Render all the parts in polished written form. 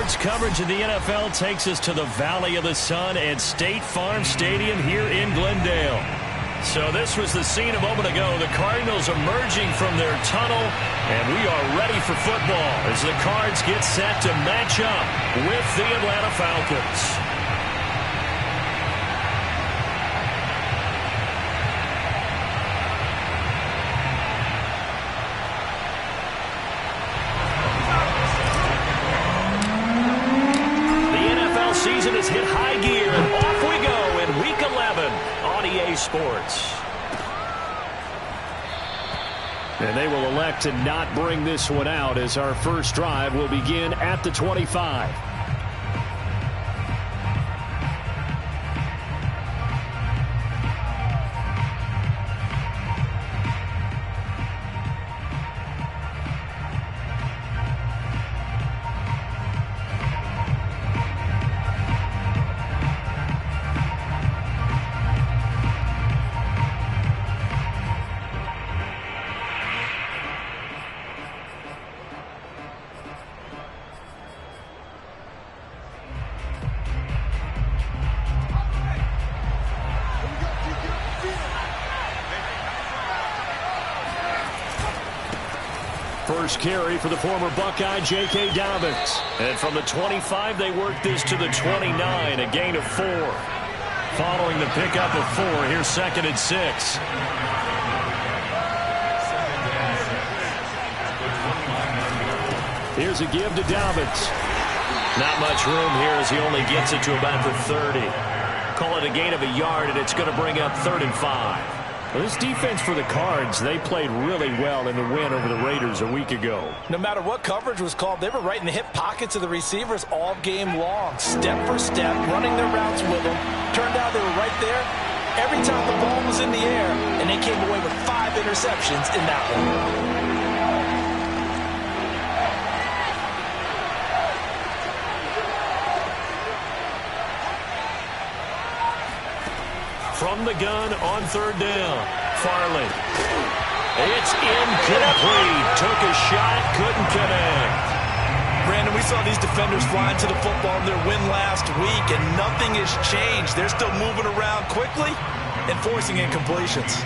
Sports coverage of the NFL takes us to the Valley of the Sun at State Farm Stadium here in Glendale. So this was the scene a moment ago. The Cardinals emerging from their tunnel, and we are ready for football as the Cards get set to match up with the Atlanta Falcons. Season has hit high gear, and off we go in Week 11 on EA Sports. And they will elect to not bring this one out as our first drive will begin at the 25. First carry for the former Buckeye, J.K. Dobbins. And from the 25, they work this to the 29, a gain of 4. Following the pickup of 4, here's 2nd and 6. Here's a give to Dobbins. Not much room here as he only gets it to about the 30. Call it a gain of a yard, and it's going to bring up 3rd and 5. Well, this defense for the Cards, they played really well in the win over the Raiders a week ago. No matter what coverage was called, they were right in the hip pockets of the receivers all game long. Step for step, running their routes with them. Turned out they were right there every time the ball was in the air, and they came away with 5 interceptions in that one. From the gun on 3rd down, Farley. It's incomplete. Took a shot, couldn't connect. Brandon, we saw these defenders flying to the football in their win last week, and nothing has changed. They're still moving around quickly and forcing incompletions.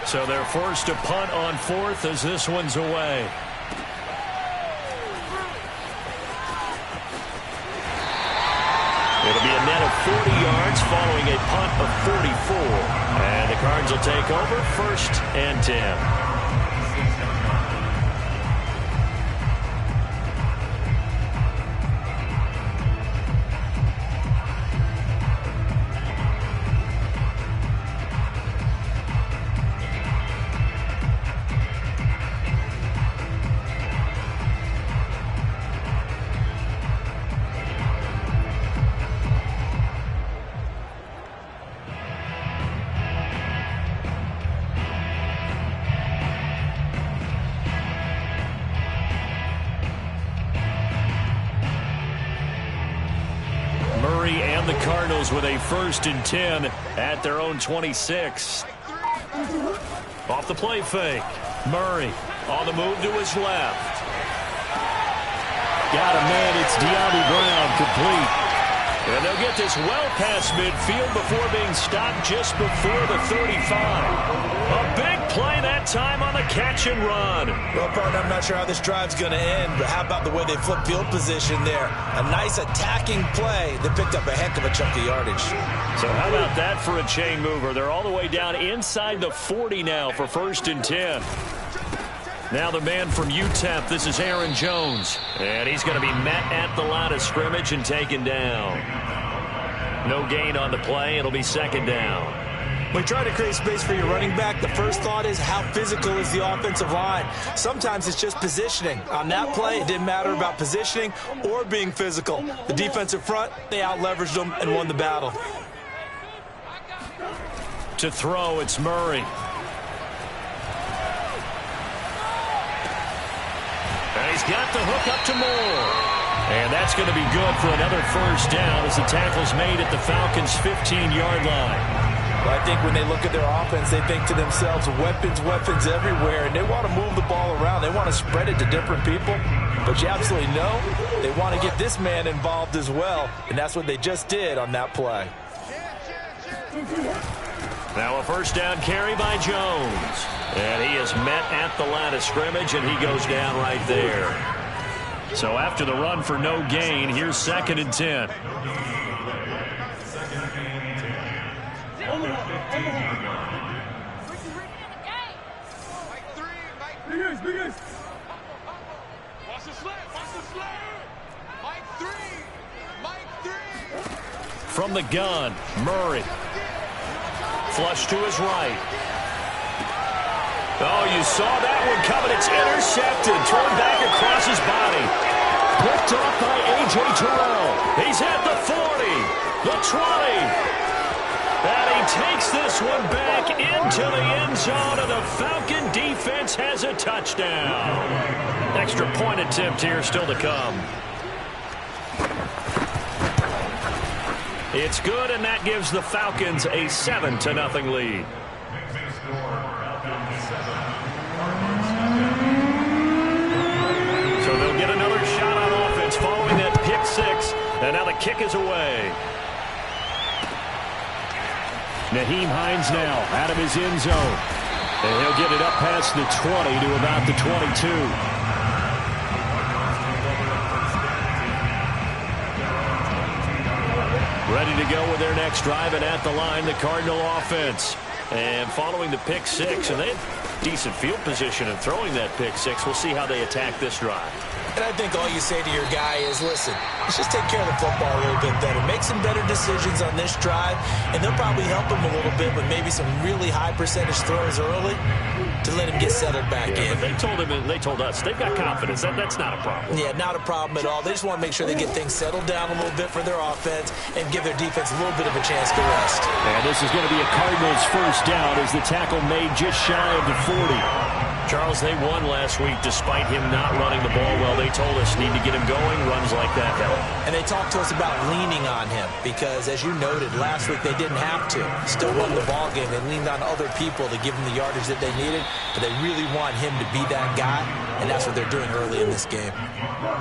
So they're forced to punt on 4th as this one's away. It'll be a net of 40 yards following a punt of 44. And the Cards will take over 1st and 10. And the Cardinals with a 1st and 10 at their own 26. Off the play fake. Murray on the move to his left. Got a man. It's De'Ami Brown complete. And they'll get this well past midfield before being stopped just before the 35. A big play that time on the catch and run. Well, partner, I'm not sure how this drive's going to end, but how about the way they flip field position there? A nice attacking play. They picked up a heck of a chunk of yardage. So how about that for a chain mover? They're all the way down inside the 40 now for 1st and 10. Now the man from UTEP, this is Aaron Jones. And he's going to be met at the line of scrimmage and taken down. No gain on the play. It'll be 2nd down. When you try to create space for your running back, the first thought is how physical is the offensive line. Sometimes it's just positioning. On that play, it didn't matter about positioning or being physical. The defensive front, they out-leveraged them and won the battle. To throw, it's Murray. And he's got the hook up to Moore. And that's going to be good for another 1st down as the tackle's made at the Falcons' 15-yard line. Well, I think when they look at their offense, they think to themselves, weapons, weapons everywhere, and they want to move the ball around. They want to spread it to different people. But you absolutely know they want to get this man involved as well, and that's what they just did on that play. Now a first down carry by Jones. And he is met at the line of scrimmage, and he goes down right there. So after the run for no gain, here's 2nd and 10. From the gun, Murray. Flush to his right. Oh, you saw that one coming. It's intercepted. Thrown back across his body. Picked off by A.J. Terrell. He's at the 40, the 20. And he takes this one back into the end zone, and the Falcon defense has a touchdown. Extra point attempt here still to come. It's good, and that gives the Falcons a 7-0 lead. So they'll get another shot on offense following that pick six, and now the kick is away. Nyheim Hines now out of his end zone. And he'll get it up past the 20 to about the 22. Ready to go with their next drive, and at the line, the Cardinal offense. And following the pick six, and they had decent field position in throwing that pick six. We'll see how they attack this drive. And I think all you say to your guy is, listen, let's just take care of the football a little bit better. Make some better decisions on this drive, and they'll probably help him a little bit with maybe some really high percentage throws early to let him get settled back in. But they told him, and they told us, they've got confidence. That's not a problem. Yeah, not a problem at all. They just want to make sure they get things settled down a little bit for their offense and give their defense a little bit of a chance to rest. And this is going to be a Cardinals first down as the tackle made just shy of the 40. Charles, they won last week despite him not running the ball well. They told us need to get him going. Runs like that help. And they talked to us about leaning on him because, as you noted, last week they didn't have to. Still won the ball game. They leaned on other people to give them the yardage that they needed, but they really want him to be that guy, and that's what they're doing early in this game.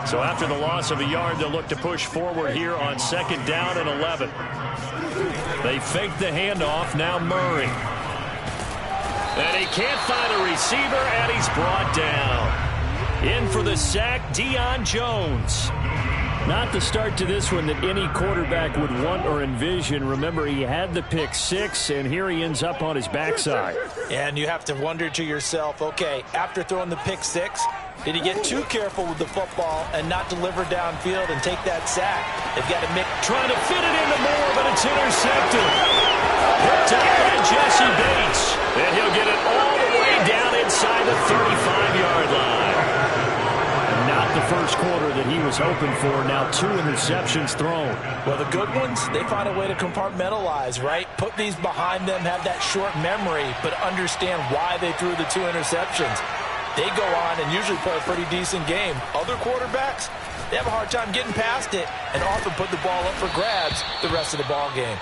So after the loss of a yard, they'll look to push forward here on 2nd down and 11. They fake the handoff. Now Murray. And he can't find a receiver, and he's brought down. In for the sack, Deion Jones. Not the start to this one that any quarterback would want or envision. Remember, he had the pick six, and here he ends up on his backside. And you have to wonder to yourself, okay, after throwing the pick six, did he get too careful with the football and not deliver downfield and take that sack? They've got to make... Trying to fit it into Moore, but it's intercepted. Picked up by Jesse Bates. And he'll get it all the way down inside the 35-yard line. Not the first quarter that he was hoping for. Now 2 interceptions thrown. Well, the good ones, they find a way to compartmentalize, right? Put these behind them, have that short memory, but understand why they threw the 2 interceptions. They go on and usually play a pretty decent game. Other quarterbacks, they have a hard time getting past it and often put the ball up for grabs the rest of the ball game.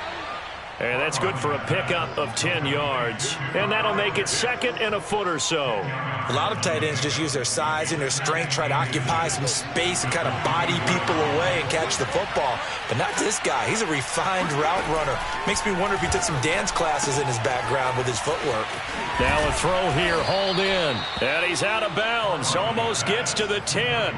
And that's good for a pickup of 10 yards. And that'll make it 2nd and a foot or so. A lot of tight ends just use their size and their strength, try to occupy some space and kind of body people away and catch the football. But not this guy. He's a refined route runner. Makes me wonder if he took some dance classes in his background with his footwork. Now a throw here, hauled in. And he's out of bounds. Almost gets to the 10.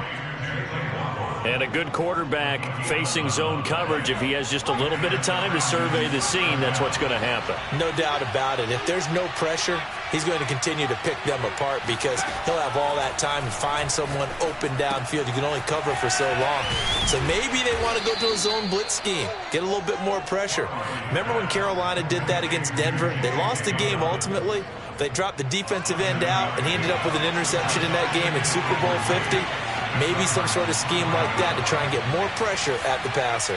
And a good quarterback facing zone coverage. If he has just a little bit of time to survey the scene, that's what's going to happen. No doubt about it. If there's no pressure, he's going to continue to pick them apart because he'll have all that time to find someone open downfield. You can only cover for so long. So maybe they want to go to a zone blitz scheme, get a little bit more pressure. Remember when Carolina did that against Denver? They lost the game ultimately. They dropped the defensive end out, and he ended up with an interception in that game in Super Bowl 50. Maybe some sort of scheme like that to try and get more pressure at the passer.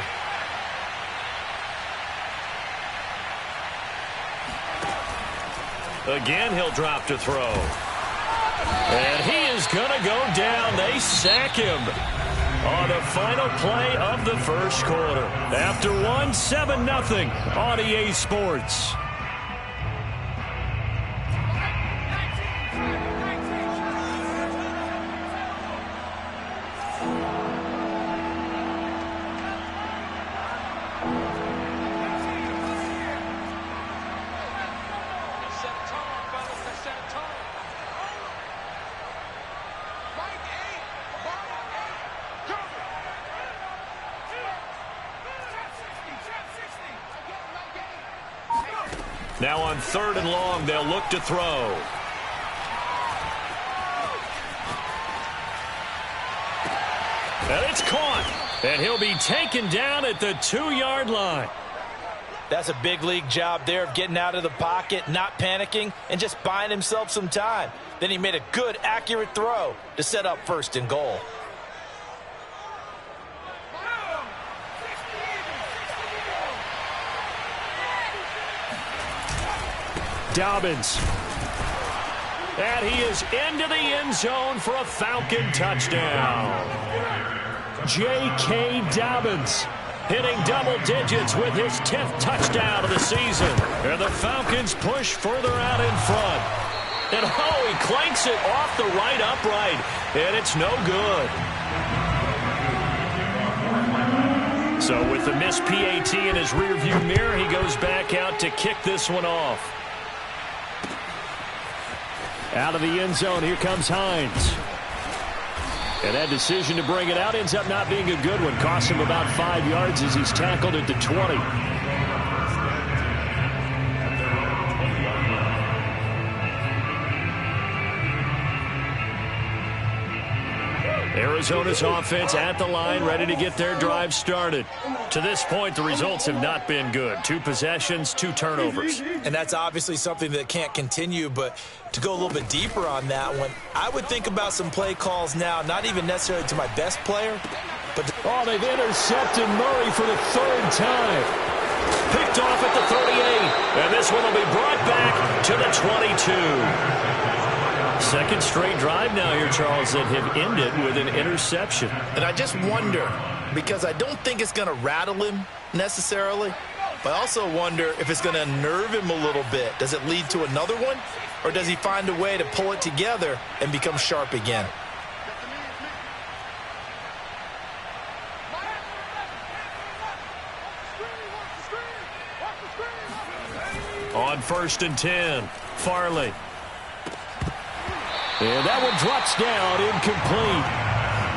Again, he'll drop to throw. And he is going to go down. They sack him on the final play of the first quarter. After 7-0 on EA Sports. Now on 3rd and long, they'll look to throw. And it's caught. And he'll be taken down at the 2-yard line. That's a big league job there of getting out of the pocket, not panicking, and just buying himself some time. Then he made a good, accurate throw to set up 1st and goal. Dobbins. And he is into the end zone for a Falcon touchdown. J.K. Dobbins hitting double digits with his 10th touchdown of the season. And the Falcons push further out in front. And oh, he clanks it off the right upright. And it's no good. So with the missed PAT in his rearview mirror, he goes back out to kick this one off. Out of the end zone, here comes Hines. And that decision to bring it out ends up not being a good one. Costs him about 5 yards as he's tackled at the 20. Arizona's offense at the line, ready to get their drive started. To this point, the results have not been good. 2 possessions, 2 turnovers. And that's obviously something that can't continue, but to go a little bit deeper on that one, I would think about some play calls now, not even necessarily to my best player, but oh, they've intercepted Murray for the 3rd time. Picked off at the 38, and this one will be brought back to the 22. Second straight drive now here, Charles, that have ended with an interception. And I just wonder, because I don't think it's going to rattle him necessarily, but I also wonder if it's going to nerve him a little bit. Does it lead to another one, or does he find a way to pull it together and become sharp again? On 1st and 10, Farley. And that one drops down, incomplete.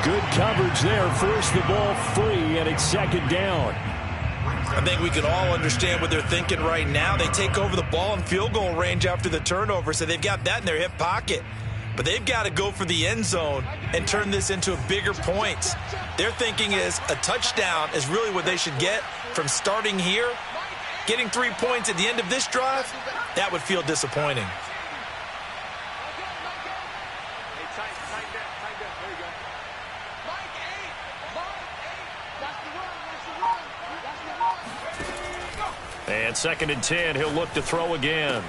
Good coverage there, forced the ball free, and it's 2nd down. I think we can all understand what they're thinking right now. They take over the ball in field goal range after the turnover, so they've got that in their hip pocket. But they've got to go for the end zone and turn this into bigger points. Their thinking is a touchdown is really what they should get from starting here. Getting 3 points at the end of this drive, that would feel disappointing. And 2nd and 10, he'll look to throw again.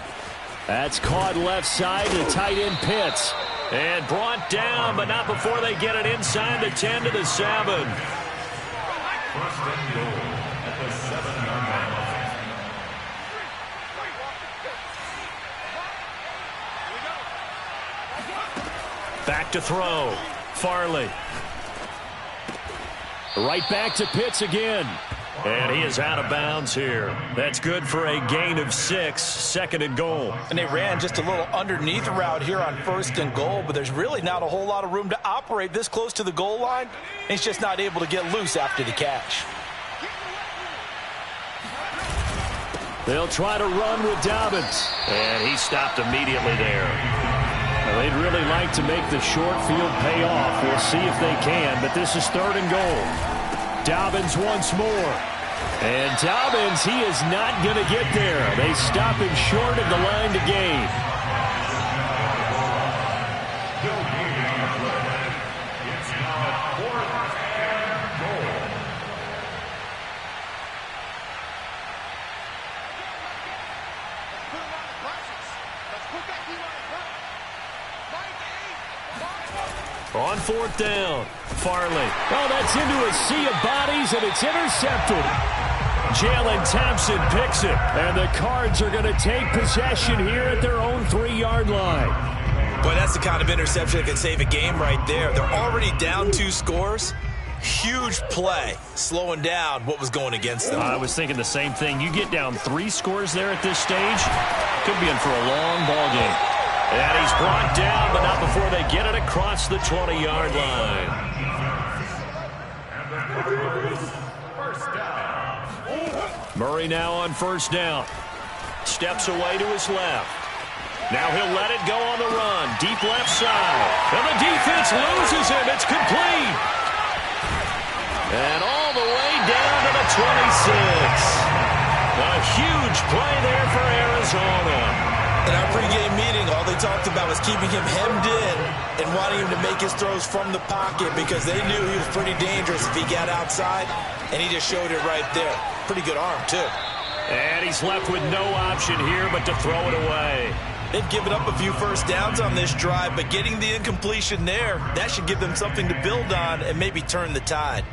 That's caught left side to tight end Pitts. And brought down, but not before they get it inside the 10 to the 7. Back to throw. Farley. Right back to Pitts again. And he is out of bounds here. That's good for a gain of 6, 2nd and goal. And they ran just a little underneath route here on 1st and goal, but there's really not a whole lot of room to operate this close to the goal line. He's just not able to get loose after the catch. They'll try to run with Dobbins. And he stopped immediately there. Well, they'd really like to make the short field pay off. We'll see if they can, but this is 3rd and goal. Dobbins once more. And Dobbins, he is not going to get there. They stop him short of the line to gain. On 4th down, Farley. Oh, that's into a sea of bodies, and it's intercepted. Jalen Thompson picks it, and the Cards are going to take possession here at their own 3-yard line. Boy, that's the kind of interception that can save a game right there. They're already down 2 scores. Huge play, slowing down what was going against them. I was thinking the same thing. You get down 3 scores there at this stage, could be in for a long ball game. And he's brought down, but not before they get it across the 20-yard line. Murray now on 1st down. steps away to his left. Now he'll let it go on the run. Deep left side. And the defense loses him. It's complete. And all the way down to the 26. A huge play there for Arizona. In our pregame meeting, all they talked about was keeping him hemmed in and wanting him to make his throws from the pocket because they knew he was pretty dangerous if he got outside, and he just showed it right there. Pretty good arm, too. And he's left with no option here but to throw it away. They've given up a few first downs on this drive, but getting the incompletion there, that should give them something to build on and maybe turn the tide.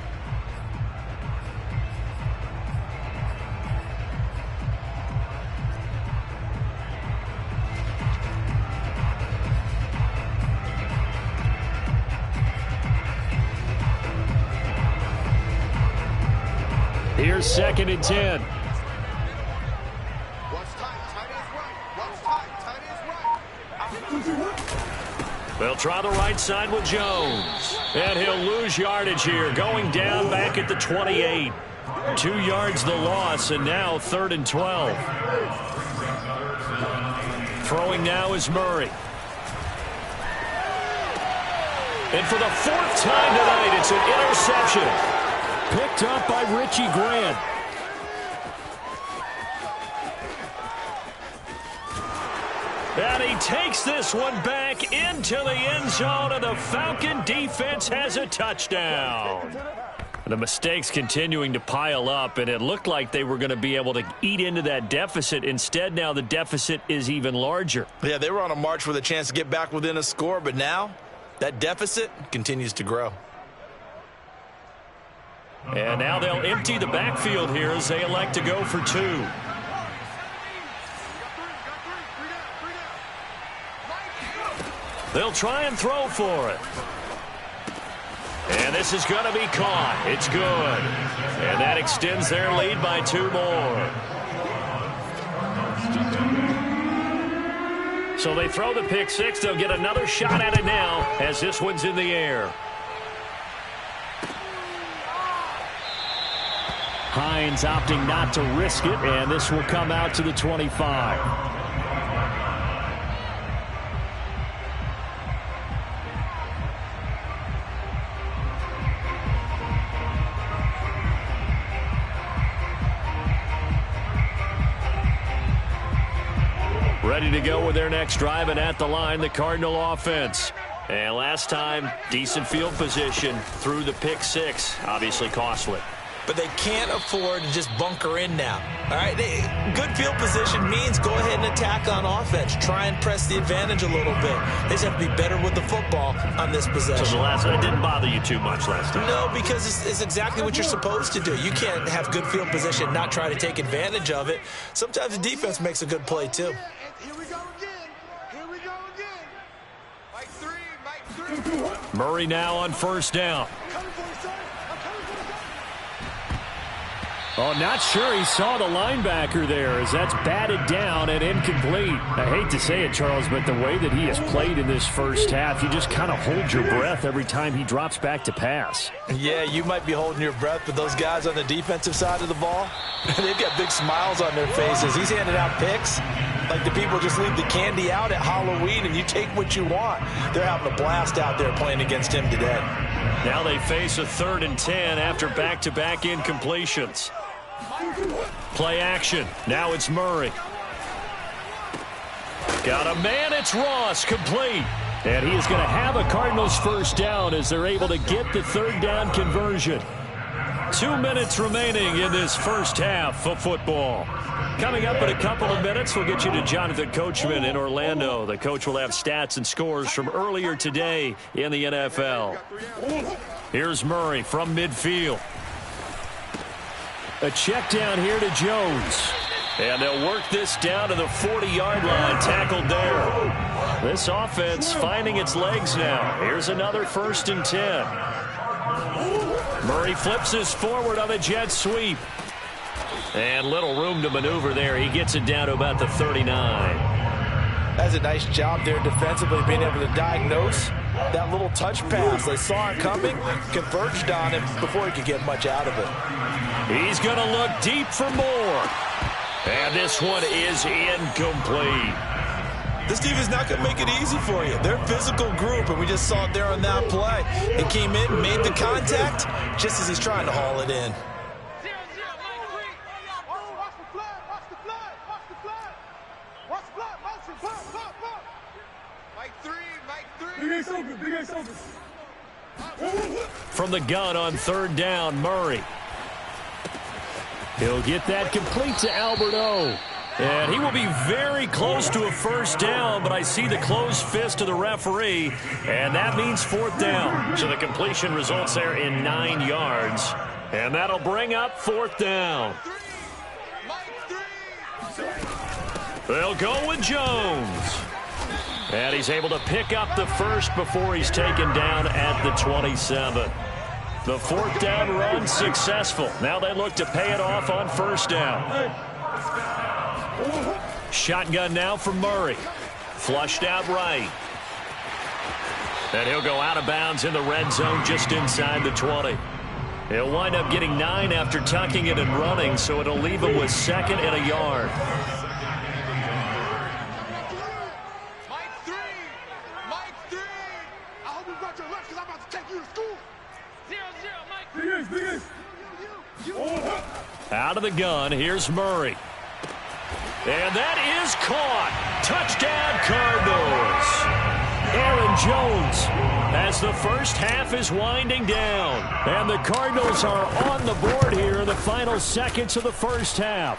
Here's 2nd and 10. They'll try the right side with Jones. And he'll lose yardage here, going down back at the 28. 2 yards the loss, and now 3rd and 12. Throwing now is Murray. And for the 4th time tonight, it's an interception. Picked up by Richie Grant. And he takes this one back into the end zone, and the Falcon defense has a touchdown. The mistakes continuing to pile up, and it looked like they were going to be able to eat into that deficit. Instead, now the deficit is even larger. Yeah, they were on a march with a chance to get back within a score, but now that deficit continues to grow. And now they'll empty the backfield here as they elect to go for 2. They'll try and throw for it. And this is going to be caught. It's good. And that extends their lead by 2 more. So they throw the pick 6. They'll get another shot at it now as this one's in the air. Hines opting not to risk it, and this will come out to the 25. Ready to go with their next drive, and at the line, the Cardinal offense. And last time, decent field position through the pick 6, obviously costly. But they can't afford to just bunker in now. All right, good field position means go ahead and attack on offense. Try and press the advantage a little bit. They just have to be better with the football on this possession. So the last one, it didn't bother you too much last time? No, because it's exactly what you're supposed to do. You can't have good field position and not try to take advantage of it. Sometimes the defense makes a good play, too. Here we go again. Here we go again. Mike 3. Murray now on 1st down. Oh, not sure he saw the linebacker there as that's batted down and incomplete. I hate to say it, Charles, but the way that he has played in this first half, you just kind of hold your breath every time he drops back to pass. Yeah, you might be holding your breath, but those guys on the defensive side of the ball, they've got big smiles on their faces. He's handing out picks like the people just leave the candy out at Halloween and you take what you want. They're having a blast out there playing against him today. Now they face a 3rd and 10 after back-to-back incompletions. Play action. Now it's Murray. Got a man. It's Ross. Complete. And he is going to have a Cardinals 1st down as they're able to get the 3rd down conversion. 2 minutes remaining in this first half of football. Coming up in a couple of minutes, we'll get you to Jonathan Coachman in Orlando. The coach will have stats and scores from earlier today in the NFL. Here's Murray from midfield. A check down here to Jones. And they'll work this down to the 40-yard line. Tackled there. This offense finding its legs now. Here's another 1st and 10. Murray flips this forward on a jet sweep. And little room to maneuver there. He gets it down to about the 39. That's a nice job there defensively, being able to diagnose that little touch pass. They saw it coming, converged on him before he could get much out of it. He's going to look deep for more. And this one is incomplete. This defense is not going to make it easy for you. They're a physical group, and we just saw it there on that play. He came in, made the contact, just as he's trying to haul it in. From the gun on third down, Murray. He'll get that complete to Alberto. And he will be very close to a first down, but I see the closed fist of the referee, and that means fourth down. So the completion results there in 9 yards, and that'll bring up fourth down. They'll go with Jones. And he's able to pick up the first before he's taken down at the 27. The fourth down run successful. Now they look to pay it off on first down. Shotgun now for Murray. Flushed out right. And he'll go out of bounds in the red zone just inside the 20. He'll wind up getting 9 after tucking it and running, so it'll leave him with second and a yard. Out of the gun, here's Murray. And that is caught. Touchdown, Cardinals. Aaron Jones as the first half is winding down. And the Cardinals are on the board here in the final seconds of the first half.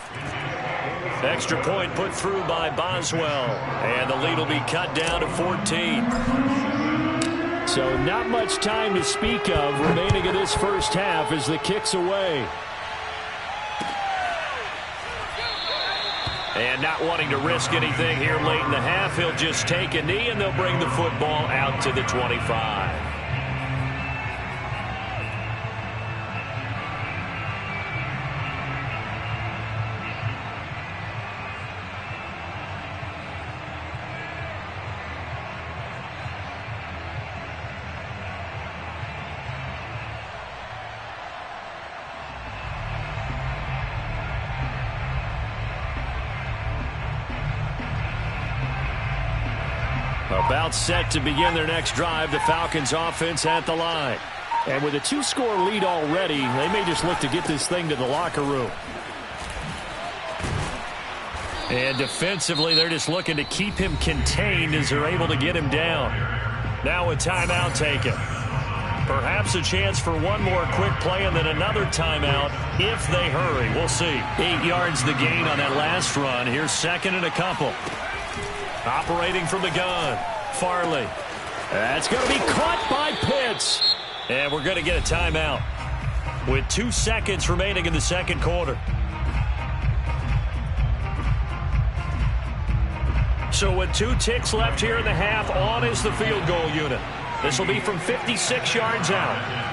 Extra point put through by Boswell. And the lead will be cut down to 14. So not much time to speak of remaining in this first half as the kick's away. And not wanting to risk anything here late in the half, he'll just take a knee, and they'll bring the football out to the 25. About set to begin their next drive, the Falcons offense at the line. And with a 2-score lead already, they may just look to get this thing to the locker room. And defensively, they're just looking to keep him contained as they're able to get him down. Now a timeout taken. Perhaps a chance for one more quick play and then another timeout if they hurry. We'll see. 8 yards the gain on that last run. Here's second and a couple. Operating from the gun, Farley. That's going to be caught by Pitts. And we're going to get a timeout with 2 seconds remaining in the second quarter. So with 2 ticks left here in the half, on is the field goal unit. This will be from 56 yards out.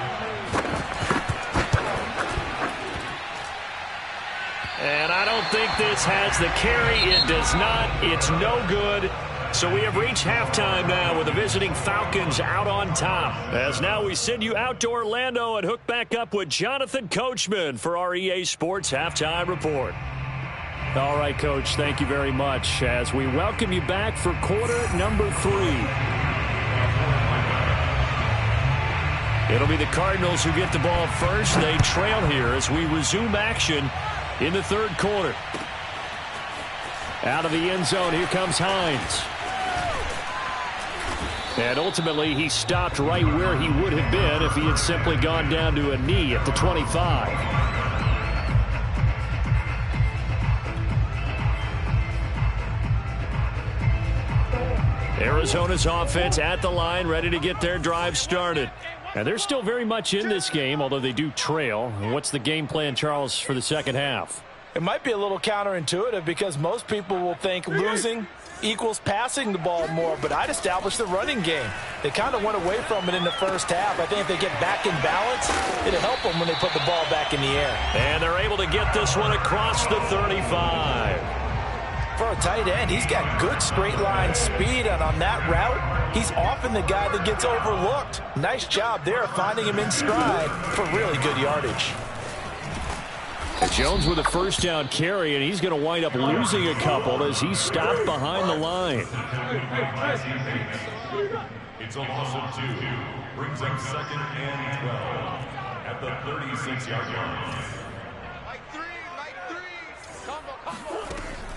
And I don't think this has the carry. It does not. It's no good. So we have reached halftime now with the visiting Falcons out on top. As now we send you out to Orlando and hook back up with Jonathan Coachman for our EA Sports Halftime Report. All right, Coach, thank you very much as we welcome you back for quarter number 3. It'll be the Cardinals who get the ball first. They trail here as we resume action in the third quarter. Out of the end zone, here comes Hines. And ultimately, he stopped right where he would have been if he had simply gone down to a knee at the 25. Arizona's offense at the line, ready to get their drive started. And they're still very much in this game, although they do trail. What's the game plan, Charles, for the second half? It might be a little counterintuitive because most people will think losing equals passing the ball more, but I'd establish the running game. They kind of went away from it in the first half. I think if they get back in balance, it'll help them when they put the ball back in the air. And they're able to get this one across the 35. For a tight end, he's got good straight line speed, and on that route, he's often the guy that gets overlooked. Nice job there finding him in stride for really good yardage. And Jones with a first down carry, and he's going to wind up losing a couple as he's stopped behind the line. It's a loss of 2. Brings up 2nd and 12 at the 36-yard line. Like three. Combo.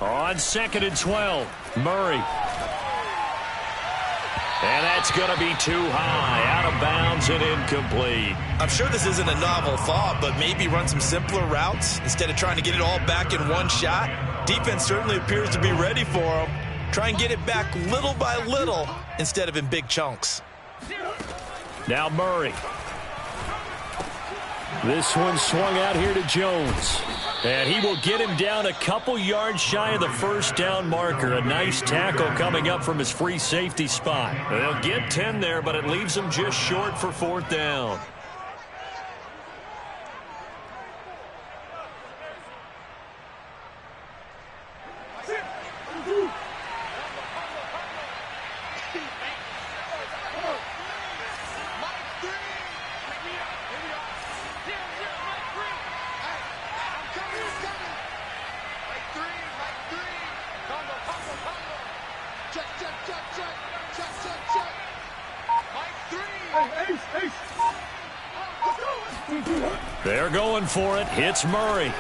On 2nd and 12, Murray. And that's going to be too high, out of bounds and incomplete. I'm sure this isn't a novel thought, but maybe run some simpler routes instead of trying to get it all back in one shot. Defense certainly appears to be ready for him. Try and get it back little by little instead of in big chunks. Now Murray. This one swung out here to Jones. And he will get him down a couple yards shy of the first down marker. A nice tackle coming up from his free safety spot. They'll get 10 there, but it leaves them just short for 4th down. They're going for it. Hits Murray.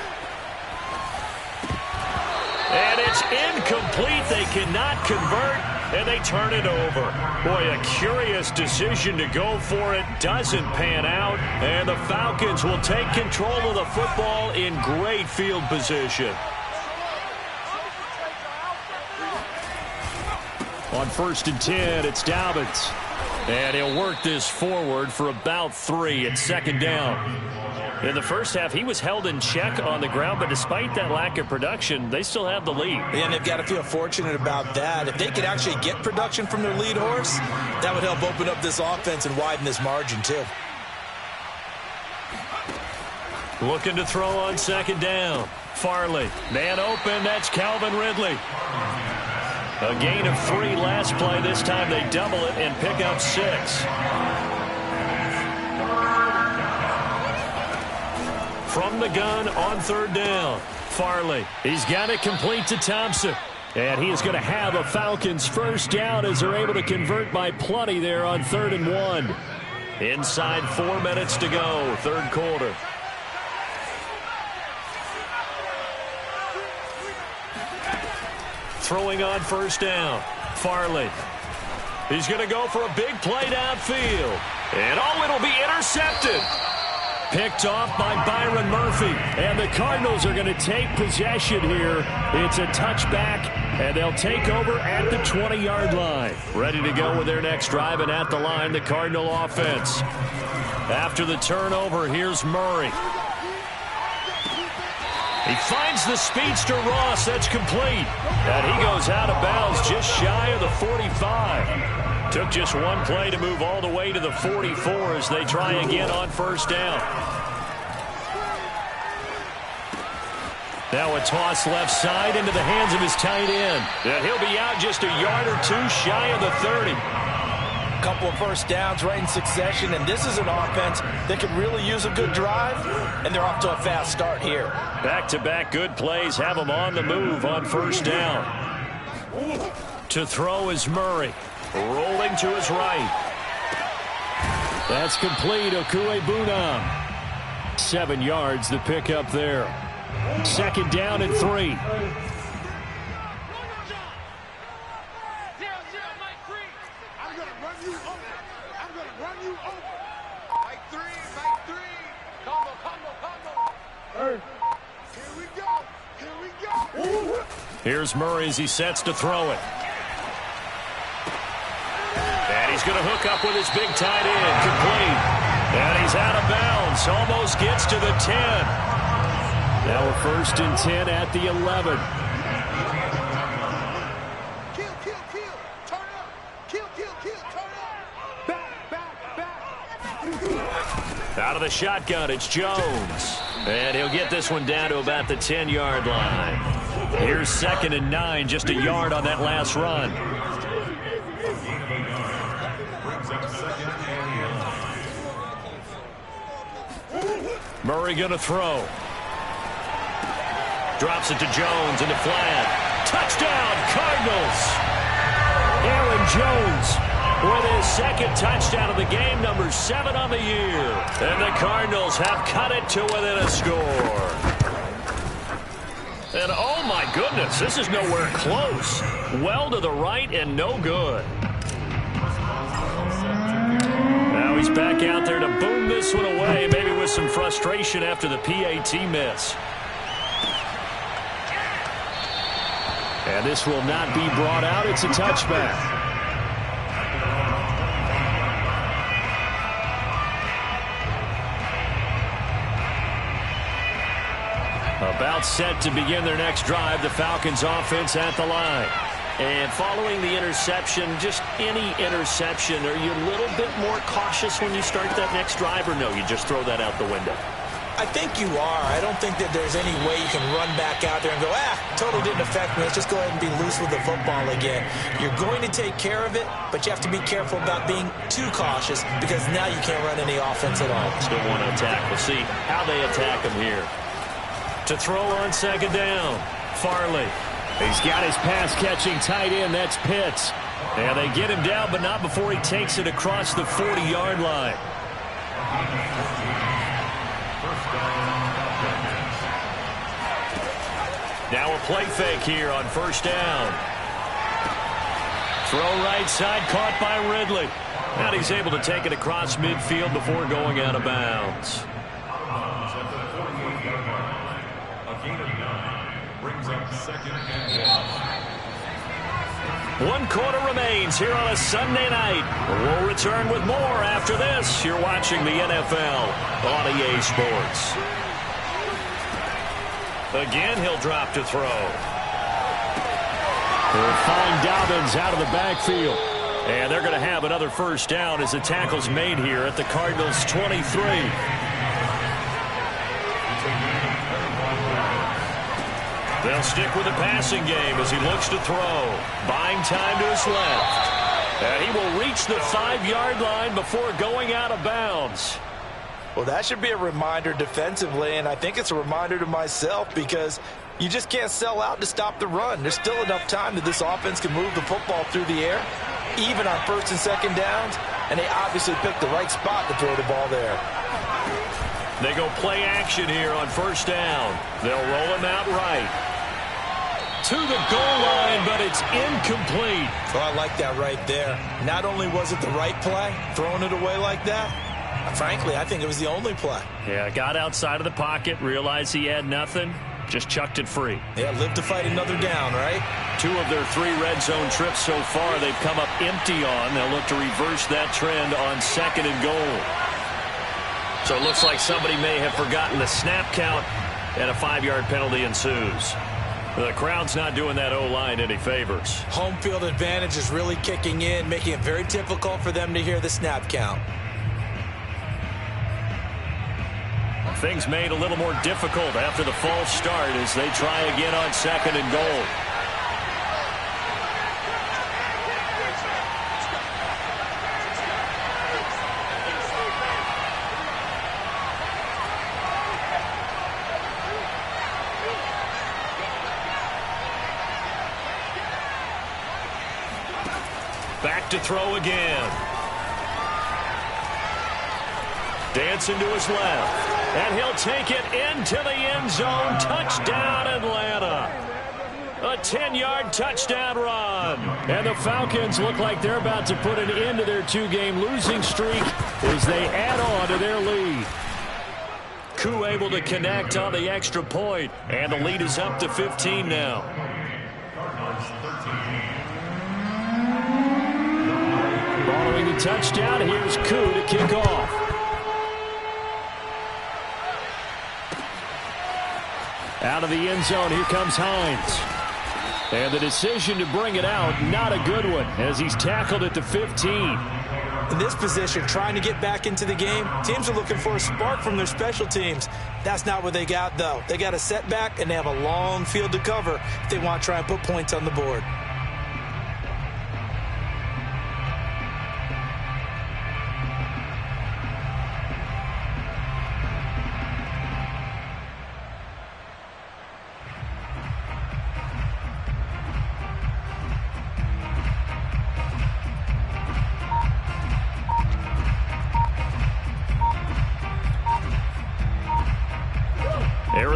And it's incomplete. They cannot convert, and they turn it over. Boy, a curious decision to go for it. Doesn't pan out, and the Falcons will take control of the football in great field position. On 1st and 10, it's Dobbins. And he'll work this forward for about 3 at 2nd down. In the first half, he was held in check on the ground, but despite that lack of production, they still have the lead. And they've got to feel fortunate about that. If they could actually get production from their lead horse, that would help open up this offense and widen this margin, too. Looking to throw on 2nd down. Farley, man open, that's Calvin Ridley. A gain of 3 last play. This time they double it and pick up 6. From the gun on 3rd down. Farley, he's got it complete to Thompson. And he is going to have a Falcons first down as they're able to convert by plenty there on 3rd and 1. Inside 4 minutes to go, 3rd quarter. Throwing on 1st down. Farley. He's going to go for a big play downfield. And it'll be intercepted. Picked off by Byron Murphy. And the Cardinals are going to take possession here. It's a touchback, and they'll take over at the 20-yard line. Ready to go with their next drive, and at the line, the Cardinal offense. After the turnover, here's Murray. He finds the speedster Ross. That's complete. And he goes out of bounds just shy of the 45. Took just one play to move all the way to the 44 as they try again on 1st down. Now a toss left side into the hands of his tight end. And he'll be out just a yard or 2 shy of the 30. Couple of first downs right in succession, and this is an offense that could really use a good drive, and they're off to a fast start here. Back-to-back good plays have them on the move on 1st down. To throw is Murray. Rolling to his right. That's complete. Okuegbunam. 7 yards the pick up there. 2nd down and 3. Here's Murray as he sets to throw it. And he's going to hook up with his big tight end. Complete. And he's out of bounds. Almost gets to the 10. Now a 1st and 10 at the 11. Turn up. Kill, turn up. Back. Out of the shotgun, it's Jones. And he'll get this one down to about the 10-yard line. Here's 2nd and 9, just a yard on that last run. Murray going to throw. Drops it to Jones into flat. Touchdown, Cardinals! Aaron Jones with his second touchdown of the game, number 7 on the year. And the Cardinals have cut it to within a score. And oh my goodness, this is nowhere close. Well to the right and no good. Now he's back out there to boom this one away, maybe with some frustration after the PAT miss. And this will not be brought out. It's a touchback. About set to begin their next drive, the Falcons offense at the line. And following the interception, just any interception, are you a little bit more cautious when you start that next drive, or no, you just throw that out the window? I think you are. I don't think that there's any way you can run back out there and go, totally didn't affect me. Let's just go ahead and be loose with the football again. You're going to take care of it, but you have to be careful about being too cautious because now you can't run any offense at all. Still want to attack. We'll see how they attack him here. To throw on second down, Farley. He's got his pass-catching tight end. That's Pitts. And they get him down, but not before he takes it across the 40-yard line. Now a play fake here on first down. Throw right side, caught by Ridley. And he's able to take it across midfield before going out of bounds. Brings up second and 1 quarter remains here on a Sunday night. We'll return with more after this. You're watching the NFL on EA Sports. Again, he'll drop to throw. They'll find Dobbins out of the backfield. And they're going to have another first down as the tackle's made here at the Cardinals' 23. They'll stick with the passing game as he looks to throw. Buying time to his left. And he will reach the 5-yard line before going out of bounds. Well, that should be a reminder defensively, and I think it's a reminder to myself because you just can't sell out to stop the run. There's still enough time that this offense can move the football through the air, even on first and second downs, and they obviously picked the right spot to throw the ball there. They go play action here on first down. They'll roll him out right. To the goal line, but it's incomplete. Oh, I like that right there. Not only was it the right play, throwing it away like that, frankly, I think it was the only play. Yeah, got outside of the pocket, realized he had nothing, just chucked it free. Yeah, live to fight another down, right? 2 of their 3 red zone trips so far, they've come up empty on. They'll look to reverse that trend on second and goal. So it looks like somebody may have forgotten the snap count, and a 5-yard penalty ensues. The crowd's not doing that O-line any favors. Home field advantage is really kicking in, making it very difficult for them to hear the snap count. Things made a little more difficult after the false start as they try again on second and goal. Back to throw again. Dancing to his left. And he'll take it into the end zone. Touchdown, Atlanta. A 10-yard touchdown run. And the Falcons look like they're about to put an end to their 2-game losing streak as they add on to their lead. Koo able to connect on the extra point. And the lead is up to 15 now. Following the touchdown, here's Koo to kick off. Out of the end zone, here comes Hines. And the decision to bring it out, not a good one, as he's tackled at the 15. In this position, trying to get back into the game, teams are looking for a spark from their special teams. That's not what they got, though. They got a setback, and they have a long field to cover if they want to try and put points on the board.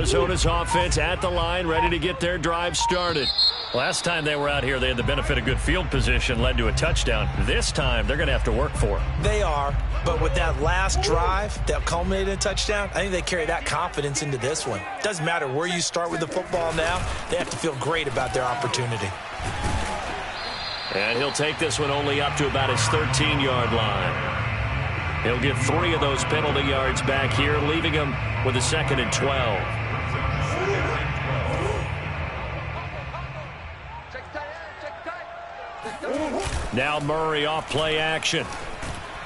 Arizona's offense at the line, ready to get their drive started. Last time they were out here, they had the benefit of good field position, led to a touchdown. This time, they're going to have to work for it. They are, but with that last drive that culminated in a touchdown, I think they carry that confidence into this one. Doesn't matter where you start with the football now, they have to feel great about their opportunity. And he'll take this one only up to about his 13-yard line. He'll get 3 of those penalty yards back here, leaving him with a 2nd and 12. Now Murray off play action.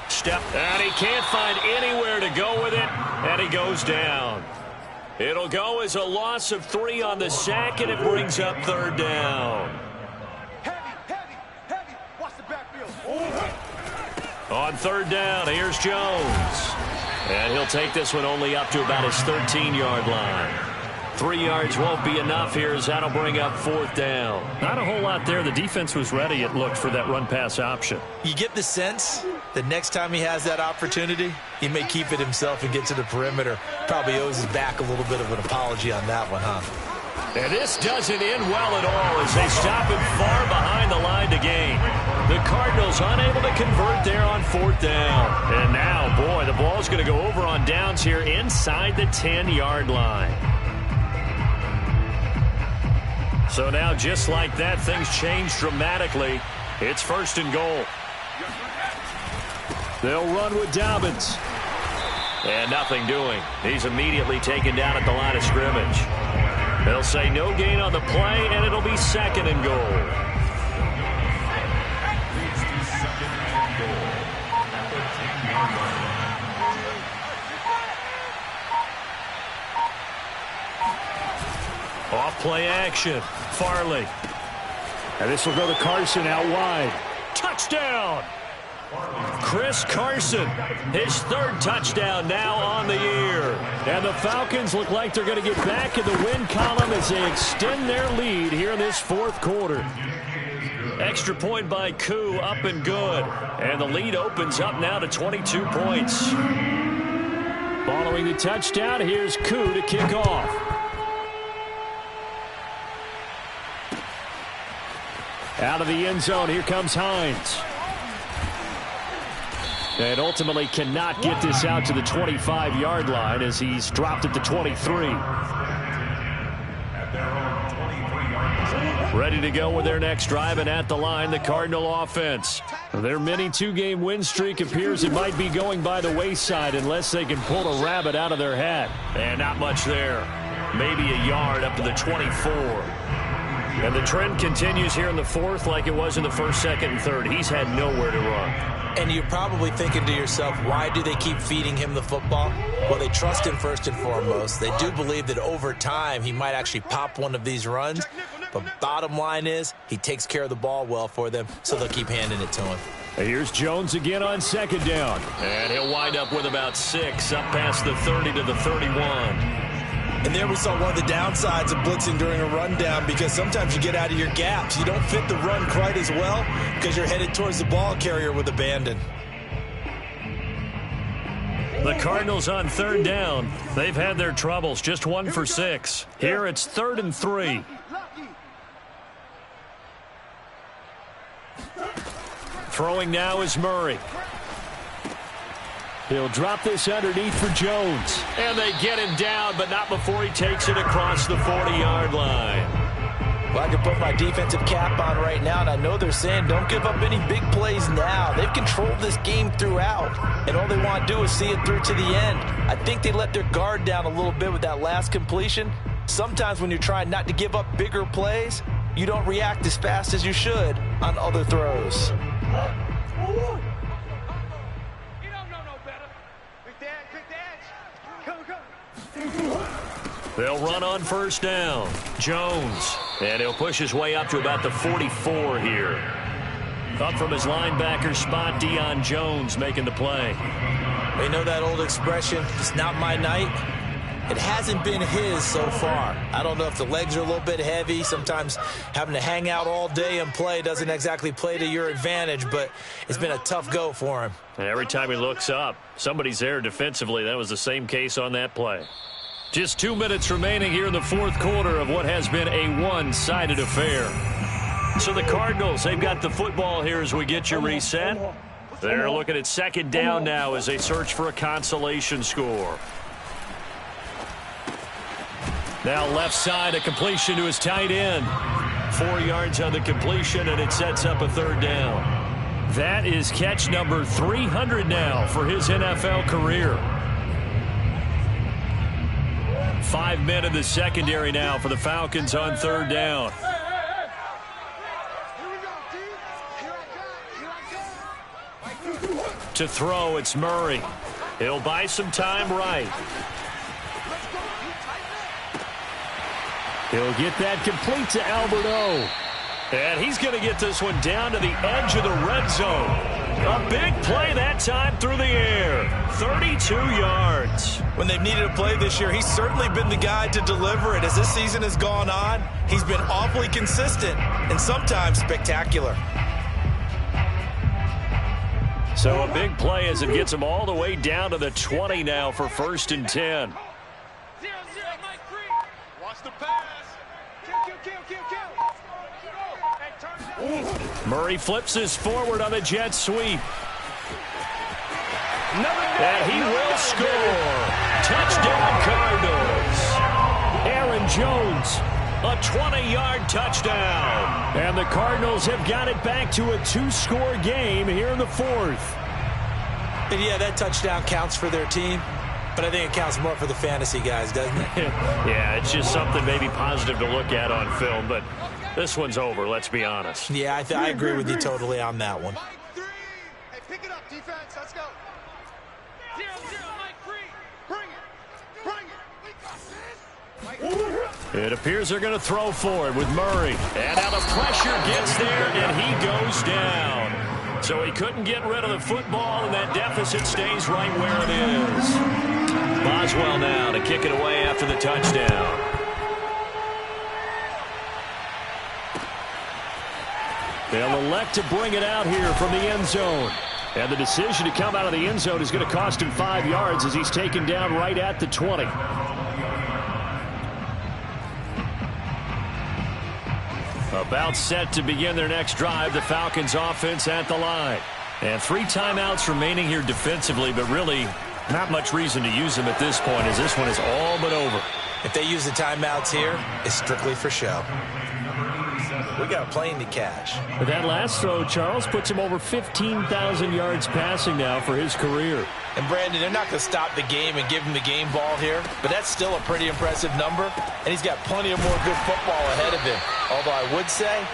Step, and he can't find anywhere to go with it, and he goes down. It'll go as a loss of 3 on the sack, and it brings up 3rd down. On 3rd down, here's Jones. And he'll take this one only up to about his 13-yard line. 3 yards won't be enough here as that'll bring up 4th down. Not a whole lot there. The defense was ready, it looked, for that run-pass option. You get the sense that next time he has that opportunity, he may keep it himself and get to the perimeter. Probably owes his back a little bit of an apology on that one, huh? And this doesn't end well at all as they stop him far behind the line to gain. The Cardinals unable to convert there on 4th down. And now, boy, the ball's going to go over on downs here inside the 10-yard line. So now, just like that, things change dramatically. It's 1st and goal. They'll run with Dobbins. And nothing doing. He's immediately taken down at the line of scrimmage. They'll say no gain on the play, and it'll be 2nd and goal. Off play action. Farley. And this will go to Carson out wide. Touchdown! Chris Carson, his 3rd touchdown now on the year. And the Falcons look like they're going to get back in the win column as they extend their lead here in this 4th quarter. Extra point by Koo, up and good. And the lead opens up now to 22 points. Following the touchdown, here's Koo to kick off. Out of the end zone, here comes Hines. And ultimately cannot get this out to the 25-yard line as he's dropped at the 23. Ready to go with their next drive, and at the line, the Cardinal offense. Their mini 2-game win streak appears it might be going by the wayside unless they can pull a rabbit out of their hat. And not much there. Maybe a yard up to the 24. And the trend continues here in the 4th like it was in the 1st, 2nd, and 3rd. He's had nowhere to run. And you're probably thinking to yourself, why do they keep feeding him the football? Well, they trust him first and foremost. They do believe that over time he might actually pop one of these runs. But bottom line is he takes care of the ball well for them, so they'll keep handing it to him. Here's Jones again on 2nd down. And he'll wind up with about 6 up past the 30 to the 31. And there we saw one of the downsides of blitzing during a rundown, because sometimes you get out of your gaps. You don't fit the run quite as well because you're headed towards the ball carrier with abandon. The Cardinals on 3rd down. They've had their troubles, just 1 for 6. Here it's 3rd and 3. Throwing now is Murray. He'll drop this underneath for Jones. And they get him down, but not before he takes it across the 40-yard line. Well, I can put my defensive cap on right now, and I know they're saying don't give up any big plays now. They've controlled this game throughout, and all they want to do is see it through to the end. I think they let their guard down a little bit with that last completion. Sometimes when you're trying not to give up bigger plays, you don't react as fast as you should on other throws. They'll run on 1st down. Jones. And he'll push his way up to about the 44 here. Up from his linebacker spot, Deion Jones making the play. You know that old expression, it's not my night? It hasn't been his so far. I don't know if the legs are a little bit heavy. Sometimes having to hang out all day and play doesn't exactly play to your advantage, but it's been a tough go for him. And every time he looks up, somebody's there defensively. That was the same case on that play. Just 2 minutes remaining here in the fourth quarter of what has been a one-sided affair. So the Cardinals, they've got the football here as we get you reset. They're looking at second down now as they search for a consolation score. Now left side, a completion to his tight end. 4 yards on the completion, and it sets up a third down. That is catch number 300 now for his NFL career. 5 men in the secondary now for the Falcons on third down. To throw, it's Murray. He'll buy some time right. He'll get that complete to Alberto. And he's going to get this one down to the edge of the red zone. A big play that time through the air. 32 yards. When they've needed a play this year, he's certainly been the guy to deliver it. As this season has gone on, he's been awfully consistent and sometimes spectacular. So a big play as it gets him all the way down to the 20 now for 1st and 10. Watch the pass. Murray flips this forward on the jet sweep. And he will score. Touchdown Cardinals. Aaron Jones, a 20-yard touchdown. And the Cardinals have got it back to a 2-score game here in the fourth. And yeah, that touchdown counts for their team, but I think it counts more for the fantasy guys, doesn't it? Yeah, it's just something maybe positive to look at on film, but this one's over, let's be honest. Yeah, I agree with you totally on that one. Hey, pick it up, defense. Let's go. 0-0, Mike 3. Bring it. We got this. It appears they're going to throw forward with Murray. And now the pressure gets there, and he goes down. So he couldn't get rid of the football, and that deficit stays right where it is. Boswell now to kick it away after the touchdown. They'll elect to bring it out here from the end zone. And the decision to come out of the end zone is going to cost him 5 yards as he's taken down right at the 20. About set to begin their next drive, the Falcons offense at the line. And 3 timeouts remaining here defensively, but really not much reason to use them at this point as this one is all but over. If they use the timeouts here, it's strictly for show. We got a plane to catch. But that last throw, Charles, puts him over 15,000 yards passing now for his career. And Brandon, they're not going to stop the game and give him the game ball here, but that's still a pretty impressive number, and he's got plenty of more good football ahead of him. Although I would say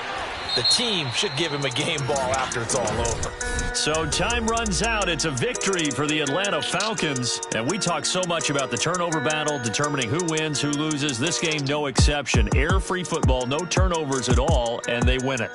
the team should give him a game ball after it's all over. So time runs out. It's a victory for the Atlanta Falcons. And we talk so much about the turnover battle, determining who wins, who loses. This game, no exception. Air-free football, no turnovers at all, and they win it.